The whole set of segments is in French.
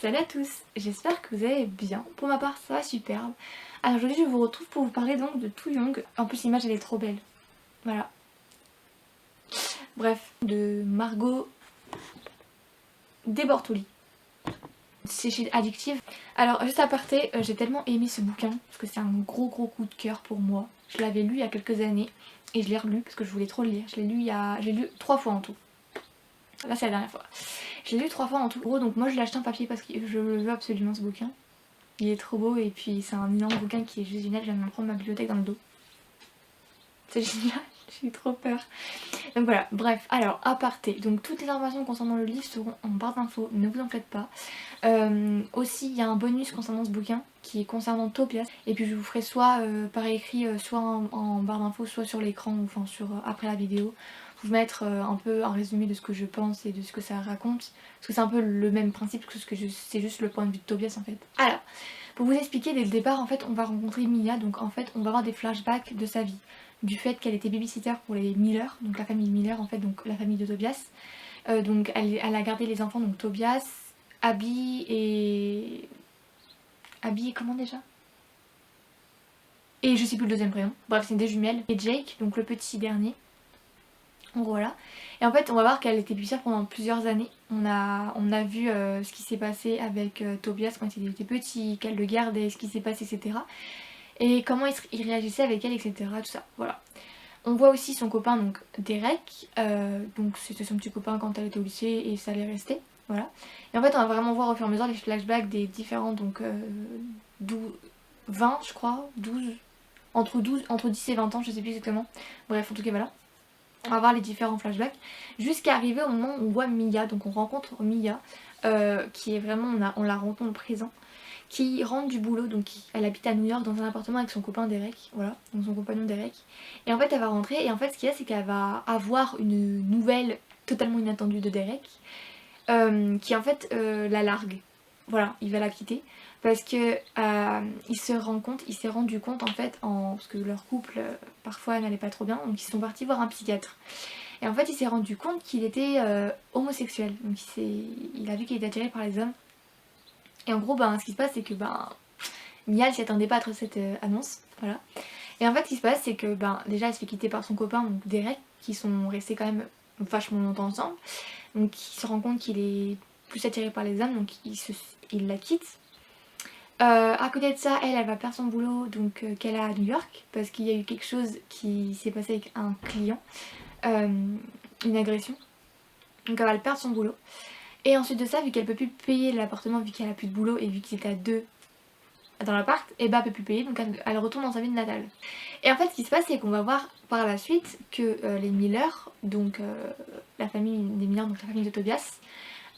Salut à tous, j'espère que vous allez bien. Pour ma part ça va superbe. Alors aujourd'hui je vous retrouve pour vous parler donc de Too Young. En plus l'image elle est trop belle. Voilà. Bref, de Margot Debortoli. C'est chez Addictive. Alors juste à aparté, j'ai tellement aimé ce bouquin parce que c'est un gros coup de cœur pour moi. Je l'avais lu il y a quelques années et je l'ai relu parce que je voulais trop le lire. J'ai lu 3 fois en tout. Là c'est la dernière fois. Je l'ai lu 3 fois en tout. Gros, donc moi je l'ai acheté en papier parce que je le veux absolument ce bouquin. Il est trop beau et puis c'est un énorme bouquin qui est juste génial. Je viens de me prendre ma bibliothèque dans le dos. C'est génial, j'ai eu trop peur. Donc voilà, bref, alors aparté. Donc toutes les informations concernant le livre seront en barre d'infos, ne vous en faites pas. Aussi il y a un bonus concernant ce bouquin qui est concernant Tobias. Et puis je vous ferai soit par écrit, soit en barre d'infos, soit sur l'écran, enfin après la vidéo. Vous mettre un peu un résumé de ce que je pense et de ce que ça raconte. Parce que c'est un peu le même principe que c'est juste le point de vue de Tobias en fait. Alors, pour vous expliquer dès le départ, en fait on va rencontrer Mia, donc en fait on va avoir des flashbacks de sa vie. Du fait qu'elle était babysitter pour les Miller, donc la famille Miller en fait, donc la famille de Tobias. Donc elle a gardé les enfants, donc Tobias, Abby et comment déjà? Et je sais plus le deuxième prénom. Bref, c'est des jumelles. Et Jake, donc le petit dernier. Voilà. Et en fait, on va voir qu'elle était babysitter pendant plusieurs années. On a vu ce qui s'est passé avec Tobias quand il était petit, qu'elle le gardait, ce qui s'est passé, etc. Et comment il réagissait avec elle, etc. Tout ça, voilà. On voit aussi son copain, donc Derek. Donc c'était son petit copain quand elle était au lycée et ça allait rester. Voilà. Et en fait, on va vraiment voir au fur et à mesure les flashbacks des différents, donc 20 je crois, 12, entre 10 et 20 ans, je sais plus exactement. Bref, en tout cas, voilà. On va voir les différents flashbacks jusqu'à arriver au moment où on voit Mia. Donc on rencontre Mia, qui est vraiment, on la rencontre au présent, qui rentre du boulot. Donc elle habite à New York dans un appartement avec son copain Derek, voilà, donc son compagnon Derek. Et en fait elle va rentrer et en fait ce qu'il y a c'est qu'elle va avoir une nouvelle totalement inattendue de Derek, qui en fait la largue. Voilà, il va la quitter parce que il s'est rendu compte en fait, parce que leur couple parfois n'allait pas trop bien, donc ils sont partis voir un psychiatre. Et en fait il s'est rendu compte qu'il était homosexuel, donc il a vu qu'il était attiré par les hommes. Et en gros ce qui se passe c'est que Mia elle s'y attendait pas à trop cette annonce, voilà. Et en fait ce qui se passe c'est que déjà elle se fait quitter par son copain, donc Derek, qui sont restés quand même vachement longtemps ensemble. Donc il se rend compte qu'il est plus attiré par les hommes, donc il la quitte. À côté de ça, elle va perdre son boulot donc qu'elle a à New York parce qu'il y a eu quelque chose qui s'est passé avec un client, une agression. Donc elle va perdre son boulot. Et ensuite de ça, vu qu'elle peut plus payer l'appartement, vu qu'elle a plus de boulot et vu qu'ils étaient à deux dans l'appart, et elle peut plus payer, donc elle retourne dans sa ville natale. Et en fait ce qui se passe c'est qu'on va voir par la suite que les Miller, donc la famille des Miller, donc la famille de Tobias,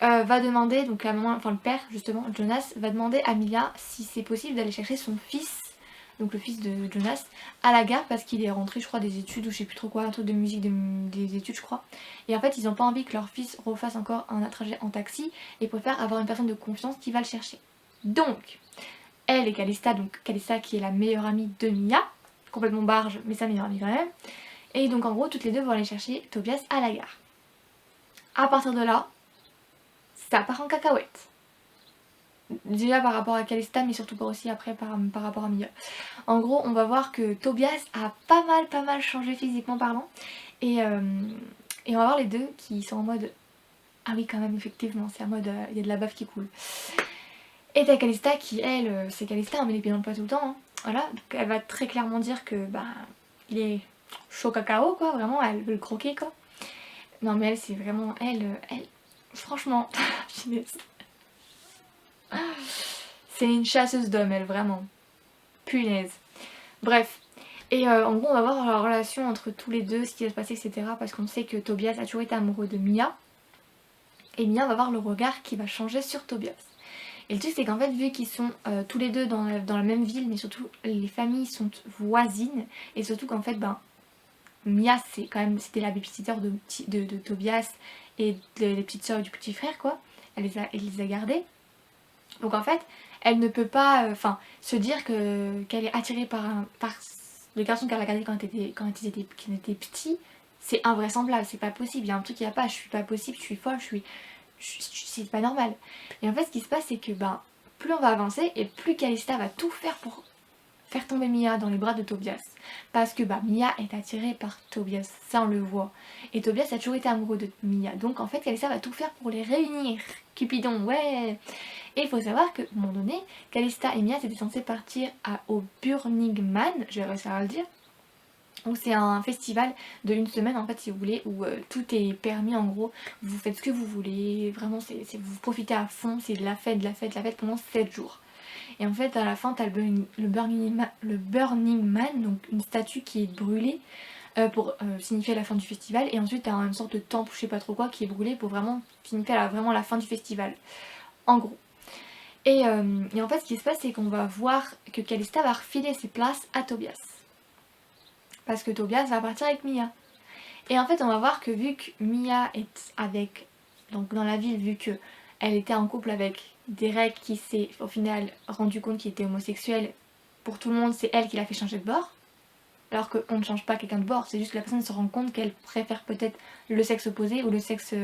va demander, donc la maman, enfin le père justement, Jonas, va demander à Mia si c'est possible d'aller chercher son fils, donc le fils de Jonas, à la gare parce qu'il est rentré je crois des études ou je sais plus trop quoi, un truc de musique, des études je crois. Et en fait ils ont pas envie que leur fils refasse encore un trajet en taxi et préfèrent avoir une personne de confiance qui va le chercher. Donc elle et Calista, donc Calista qui est la meilleure amie de Mia, complètement barge mais sa meilleure amie quand même. Et donc en gros toutes les deux vont aller chercher Tobias à la gare. À partir de là, ça part en cacahuète. Déjà par rapport à Calista mais surtout pas aussi après par rapport à Mia. En gros on va voir que Tobias a pas mal changé physiquement parlant. Et on va voir les deux qui sont en mode ah oui quand même effectivement c'est en mode il y a de la baffe qui coule. Et t'as Calista qui elle, c'est Calista, mais les pieds dans le plat tout le temps, hein. Voilà, donc elle va très clairement dire que il est chaud cacao quoi, vraiment elle veut le croquer quoi. Non mais elle c'est vraiment elle franchement c'est une chasseuse d'hommes elle vraiment. Punaise. Bref. Et en gros on va voir la relation entre tous les deux, ce qui va se passer etc. Parce qu'on sait que Tobias a toujours été amoureux de Mia. Et Mia va voir le regard qui va changer sur Tobias. Et le truc c'est qu'en fait vu qu'ils sont tous les deux dans la même ville, mais surtout les familles sont voisines, et surtout qu'en fait Mia c'était la babysitter de Tobias et des petites soeurs du petit frère quoi, elle les a gardées. Donc en fait elle ne peut pas se dire qu'elle est attirée par le garçon qu'elle a gardé quand ils étaient petits. C'est invraisemblable, c'est pas possible, il y a un truc qui va pas, je suis pas possible, je suis folle, c'est pas normal. Et en fait ce qui se passe c'est que ben plus on va avancer et plus Calista va tout faire pour faire tomber Mia dans les bras de Tobias. Parce que bah, Mia est attirée par Tobias, ça on le voit. Et Tobias a toujours été amoureux de Mia. Donc en fait, Calista va tout faire pour les réunir. Cupidon, ouais. Et il faut savoir qu'à un moment donné, Calista et Mia étaient censés partir au Burning Man, je vais réussir à le dire. Donc c'est un festival de une semaine en fait si vous voulez où tout est permis en gros, vous faites ce que vous voulez, vraiment vous profitez à fond, c'est de la fête, de la fête, de la fête pendant 7 jours. Et en fait, à la fin, tu as le Burning Man, donc une statue qui est brûlée pour signifier la fin du festival. Et ensuite, tu as une sorte de temple, je sais pas trop quoi, qui est brûlé pour vraiment signifier vraiment la fin du festival. En gros. Et en fait, ce qui se passe, c'est qu'on va voir que Calista va refiler ses places à Tobias. Parce que Tobias va partir avec Mia. Et en fait, on va voir que vu que Mia est avec, donc dans la ville, vu que elle était en couple avec Derek qui s'est au final rendu compte qu'il était homosexuel, pour tout le monde c'est elle qui l'a fait changer de bord. Alors qu'on ne change pas quelqu'un de bord, c'est juste que la personne se rend compte qu'elle préfère peut-être le sexe opposé ou le sexe... ou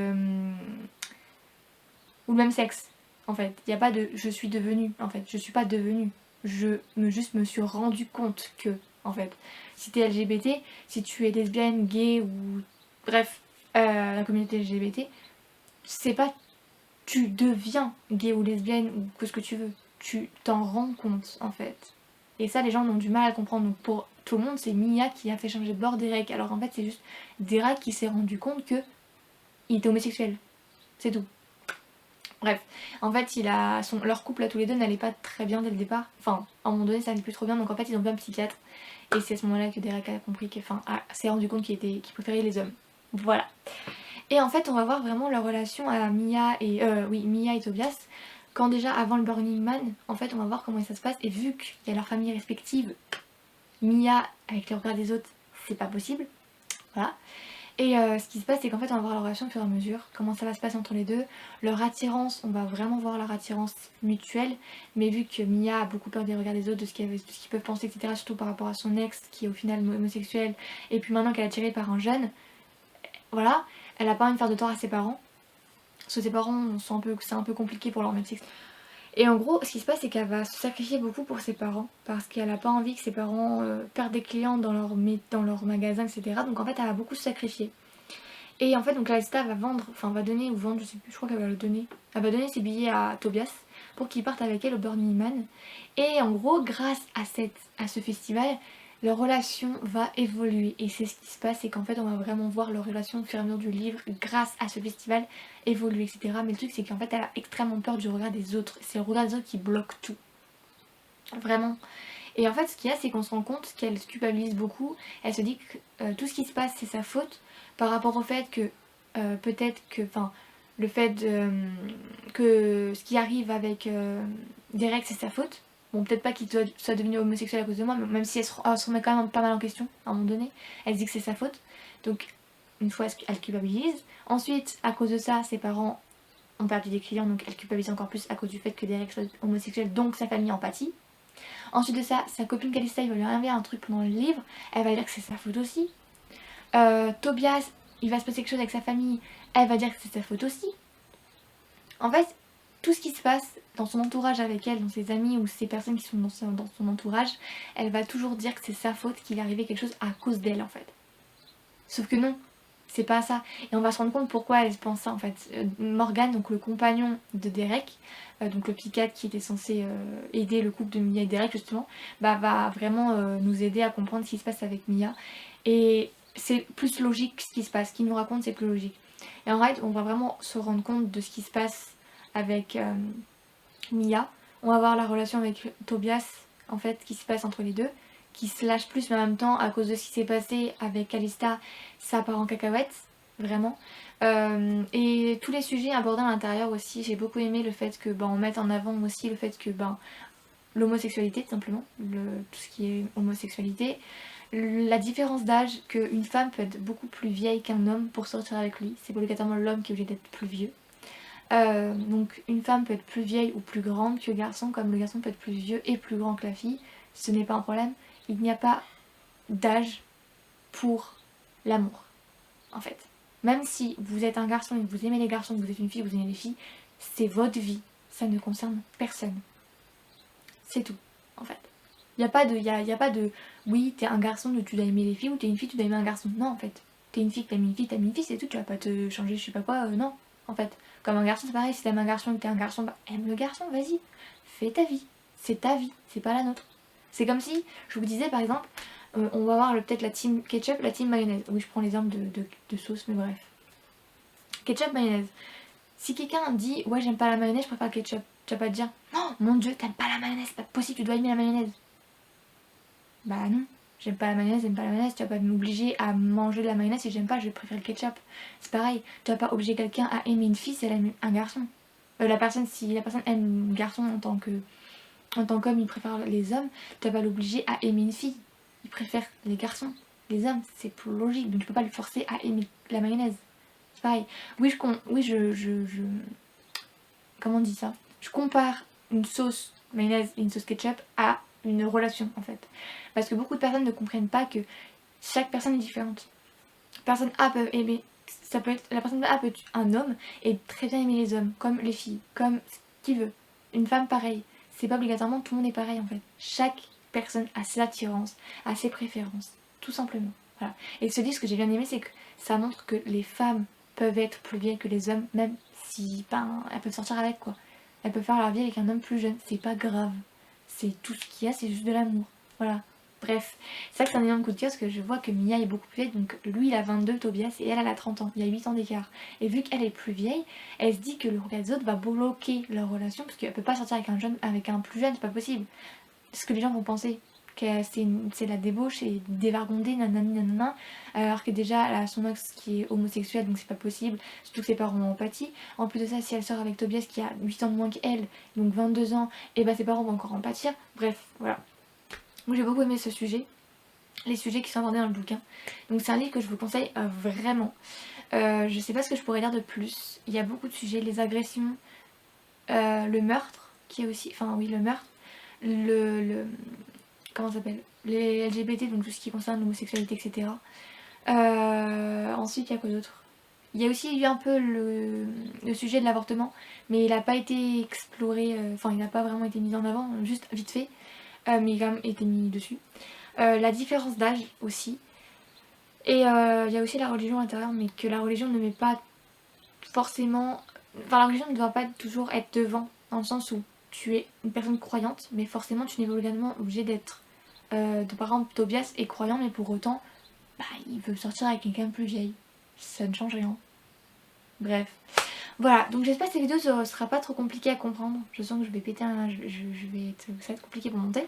le même sexe. En fait, il n'y a pas de je suis devenue, en fait, je suis pas devenue. Juste me suis rendu compte que, en fait, si t'es LGBT, si tu es lesbienne, gay ou bref, la communauté LGBT, c'est pas tu deviens gay ou lesbienne ou que ce que tu veux. Tu t'en rends compte en fait. Et ça les gens ont du mal à comprendre. Donc pour tout le monde c'est Mia qui a fait changer de bord Derek. Alors en fait c'est juste Derek qui s'est rendu compte que il était homosexuel. C'est tout. Bref, en fait leur couple à tous les deux n'allait pas très bien dès le départ. Enfin, à un moment donné ça allait plus trop bien donc en fait ils ont vu un psychiatre. Et c'est à ce moment-là que Derek a compris s'est rendu compte qu'il préférait les hommes. Voilà. Et en fait, on va voir vraiment leur relation à Mia et Tobias. Quand déjà, avant le Burning Man, en fait, on va voir comment ça se passe. Et vu qu'il y a leur famille respective, Mia, avec le regard des autres, c'est pas possible. Voilà. Et ce qui se passe, c'est qu'en fait, on va voir leur relation au fur et à mesure. Comment ça va se passer entre les deux. Leur attirance, on va vraiment voir leur attirance mutuelle. Mais vu que Mia a beaucoup peur des regards des autres, de ce qu'ils peuvent penser, etc., surtout par rapport à son ex, qui est au final homosexuel, et puis maintenant qu'elle est attirée par un jeune, voilà, elle a pas envie de faire de tort à ses parents. Parce que ses parents c'est un peu compliqué pour leur mettre sexe. Et en gros, ce qui se passe, c'est qu'elle va se sacrifier beaucoup pour ses parents. Parce qu'elle a pas envie que ses parents perdent des clients dans leur magasin, etc. Donc en fait, elle va beaucoup se sacrifier. Et en fait, donc Calista va va donner ou vendre, je sais plus, je crois qu'elle va le donner. Elle va donner ses billets à Tobias pour qu'il parte avec elle au Burning Man. Et en gros, grâce à ce festival, leur relation va évoluer. Et c'est ce qui se passe, c'est qu'en fait, on va vraiment voir leur relation au fur et à mesure du livre, grâce à ce festival, évoluer, etc. Mais le truc, c'est qu'en fait, elle a extrêmement peur du regard des autres. C'est le regard des autres qui bloque tout. Vraiment. Et en fait, ce qu'il y a, c'est qu'on se rend compte qu'elle se culpabilise beaucoup. Elle se dit que tout ce qui se passe, c'est sa faute par rapport au fait que peut-être que, le fait que ce qui arrive avec Derek, c'est sa faute. Bon, peut-être pas qu'il soit devenu homosexuel à cause de moi, mais même si elle se remet quand même pas mal en question à un moment donné, elle se dit que c'est sa faute. Donc, une fois, elle culpabilise. Ensuite, à cause de ça, ses parents ont perdu des clients, donc elle culpabilise encore plus à cause du fait que Derek soit homosexuel, donc sa famille en pâtit. Ensuite de ça, sa copine Calista, il va lui arriver un truc pendant le livre, elle va dire que c'est sa faute aussi. Tobias, il va se passer quelque chose avec sa famille, elle va dire que c'est sa faute aussi. En fait, tout ce qui se passe dans son entourage avec elle, dans ses amis ou ces personnes qui sont dans son entourage, elle va toujours dire que c'est sa faute qu'il est arrivé quelque chose à cause d'elle en fait. Sauf que non, c'est pas ça. Et on va se rendre compte pourquoi elle pense ça en fait. Morgan, donc le compagnon de Derek, donc le psychiatre qui était censé aider le couple de Mia et Derek justement, va vraiment nous aider à comprendre ce qui se passe avec Mia. Et c'est plus logique ce qui se passe. Ce qu'il nous raconte, c'est plus logique. Et en fait, on va vraiment se rendre compte de ce qui se passe avec Mia. On va voir la relation avec Tobias, en fait, qui se passe entre les deux, qui se lâche plus, mais en même temps, à cause de ce qui s'est passé avec Calista, ça part en cacahuète, vraiment. Et tous les sujets abordés à l'intérieur aussi, j'ai beaucoup aimé le fait que on mette en avant aussi le fait que l'homosexualité, tout simplement, tout ce qui est homosexualité, la différence d'âge, qu'une femme peut être beaucoup plus vieille qu'un homme pour sortir avec lui, c'est obligatoirement l'homme qui est obligé d'être plus vieux. Donc une femme peut être plus vieille ou plus grande que le garçon, comme le garçon peut être plus vieux et plus grand que la fille, ce n'est pas un problème. Il n'y a pas d'âge pour l'amour, en fait. Même si vous êtes un garçon et que vous aimez les garçons, que vous êtes une fille, que vous aimez les filles, c'est votre vie. Ça ne concerne personne. C'est tout, en fait. Il n'y a pas de... Y a pas de oui, t'es un garçon, tu dois aimer les filles, ou t'es une fille, tu dois aimer un garçon. Non, en fait. T'es une fille, t'aimes une fille, t'aimes une fille, c'est tout. Tu vas pas te changer, je sais pas quoi. Non, en fait. Comme un garçon, c'est pareil. Si t'aimes un garçon et que t'es un garçon, bah aime le garçon, vas-y. Fais ta vie. C'est ta vie, c'est pas la nôtre. C'est comme si je vous disais, par exemple, on va voir peut-être la team ketchup, la team mayonnaise. Oui, je prends l'exemple de sauce, mais bref. Ketchup, mayonnaise. Si quelqu'un dit ouais j'aime pas la mayonnaise, je préfère le ketchup, tu vas pas te dire oh mon dieu t'aimes pas la mayonnaise, c'est pas possible, tu dois aimer la mayonnaise. Bah non, j'aime pas la mayonnaise, j'aime pas la mayonnaise, tu vas pas m'obliger à manger de la mayonnaise si j'aime pas, je préfère le ketchup. C'est pareil, tu vas pas obliger quelqu'un à aimer une fille si elle aime un garçon. Si la personne aime un garçon en tant qu'homme, il préfère les hommes, tu vas pas l'obliger à aimer une fille. Il préfère les garçons, les hommes, c'est plus logique, donc tu peux pas le forcer à aimer la mayonnaise. C'est pareil. Oui, comment on dit ça? Je compare une sauce mayonnaise et une sauce ketchup à une relation en fait. Parce que beaucoup de personnes ne comprennent pas que chaque personne est différente. Personne A peut aimer, ça peut être, la personne A peut être un homme et très bien aimer les hommes, comme les filles, comme ce qu'il veut. Une femme pareil. C'est pas obligatoirement tout le monde est pareil en fait. Chaque personne a ses attirances, a ses préférences, tout simplement. Voilà. Et ce livre, ce que j'ai bien aimé, c'est que ça montre que les femmes peuvent être plus vieilles que les hommes, même si elles peuvent sortir avec quoi. Elles peuvent faire leur vie avec un homme plus jeune, c'est pas grave. C'est tout ce qu'il y a, c'est juste de l'amour. Voilà. Bref, c'est ça que c'est un énorme coup de cœur parce que je vois que Mia est beaucoup plus vieille, donc lui il a 22, Tobias, et elle a 30 ans, il y a 8 ans d'écart. Et vu qu'elle est plus vieille, elle se dit que le regard des autres va bloquer leur relation parce qu'elle peut pas sortir avec un plus jeune, c'est pas possible. Ce que les gens vont penser, que c'est la débauche, c'est dévergondé, nanani nanana, alors que déjà elle a son ex qui est homosexuel donc c'est pas possible, surtout que ses parents ont empathie. En plus de ça, si elle sort avec Tobias qui a 8 ans de moins qu'elle, donc 22 ans, et bah ses parents vont encore en pâtir. Bref, voilà. Moi j'ai beaucoup aimé ce sujet, les sujets qui sont abordés dans le bouquin. Donc c'est un livre que je vous conseille vraiment. Je sais pas ce que je pourrais dire de plus. Il y a beaucoup de sujets, les agressions, le meurtre, qui est aussi, enfin oui le meurtre, comment ça s'appelle, les LGBT, donc tout ce qui concerne l'homosexualité, etc. Ensuite il y a quoi d'autre? Il y a aussi eu un peu le sujet de l'avortement, mais il n'a pas été exploré, enfin il n'a pas vraiment été mis en avant, juste vite fait, mais il a quand même été mis dessus. La différence d'âge aussi. Et il y a aussi la religion intérieure, mais que la religion ne met pas forcément... Enfin la religion ne doit pas toujours être devant, dans le sens où tu es une personne croyante, mais forcément tu n'es pas également obligé d'être... par exemple Tobias est croyant, mais pour autant, bah, il veut sortir avec quelqu'un plus vieille. Ça ne change rien. Bref. Voilà, donc j'espère que cette vidéo ne sera pas trop compliquée à comprendre. Je sens que je vais péter un... ça va être compliqué pour monter.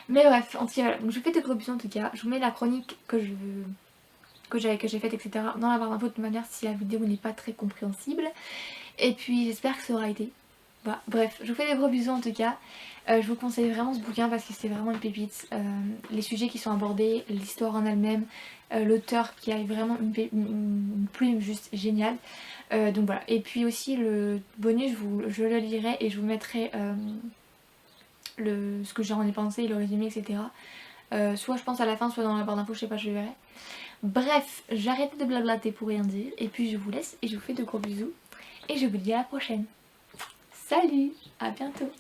Mais bref, en tout cas, voilà. Donc je vous fais des gros bisous en tout cas. Je vous mets la chronique que j'ai faite, etc. dans la barre d'infos de toute manière si la vidéo n'est pas très compréhensible. Et puis j'espère que ça aura été. Voilà, bref, je vous fais des gros bisous en tout cas. Je vous conseille vraiment ce bouquin parce que c'est vraiment une pépite. Les sujets qui sont abordés, l'histoire en elle-même, l'auteur qui a vraiment une plume juste géniale. Donc voilà, et puis aussi le bonus, je le lirai et je vous mettrai ce que j'en ai pensé, le résumé, etc. Soit je pense à la fin, soit dans la barre d'infos, je sais pas, je verrai. Bref, j'arrête de blablater pour rien dire, et puis je vous laisse et je vous fais de gros bisous. Et je vous dis à la prochaine. Salut, à bientôt.